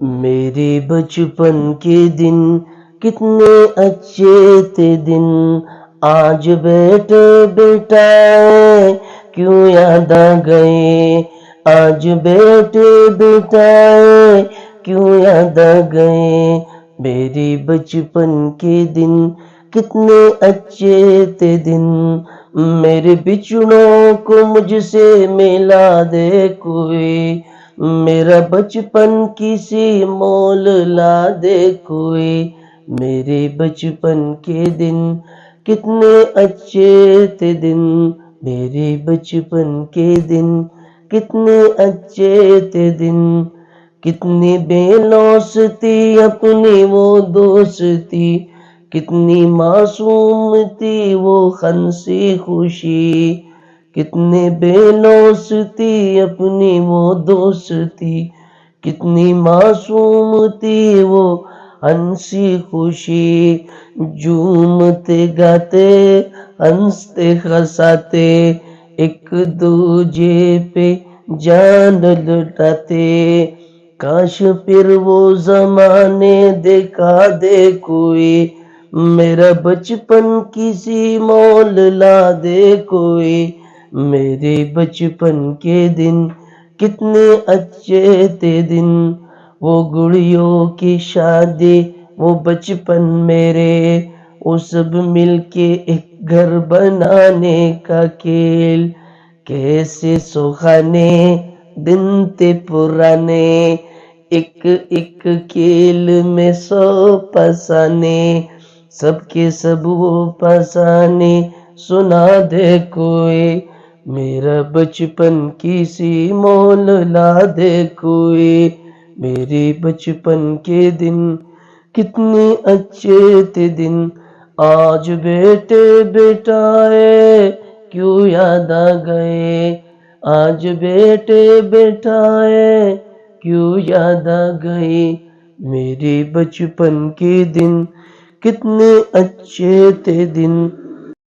میرے بچپن کے دن کتنے اچھے تھے دن، آج بیٹے بیٹائے کیوں یاد آ گئے، آج بیٹے بیٹائے کیوں یاد آ گئے، میرے بچپن کے دن کتنے اچھے تھے دن، میرے بچڑوں کو مجھ سے ملا دے کوئی، میرا بچپن کسی مول لا دے کوئی، میرے بچپن کے دن کتنے اچھے تھے دن، میرے بچپن کے دن کتنے اچھے تھے دن، کتنی بے لوث تھی اپنی وہ دوستی، کتنی معصوم تھی وہ ہنسی خوشی، کتنے بے لوث تھی اپنی وہ دوستی، کتنی معصوم تھی وہ ہنسی خوشی، جھومتے گاتے ہنستے ہنساتے ایک دوجے پہ جان لٹاتے، کاش پھر وہ زمانے دکھا دے کوئی، میرا بچپن کسی مول لا دے کوئی، میرے بچپن کے دن کتنے اچھے تھے دن، وہ گڑیوں کی شادی وہ بچپن میرے، وہ سب مل کے ایک گھر بنانے کا کھیل، کیسے سہانے دن تھے پرانے، ایک ایک کھیل میں 100 پسانے، سب کے سب وہ پسانے سنا دے کوئی، میرا بچپن کسی مول لا دے کوئی، میرے بچپن کے دن کتنے اچھے تھے دن، آج بیٹے بیٹائے کیوں یاد آ گئے، آج بیٹے بیٹائے کیوں یاد آ گئے، میرے بچپن کے دن کتنے اچھے تھے دن۔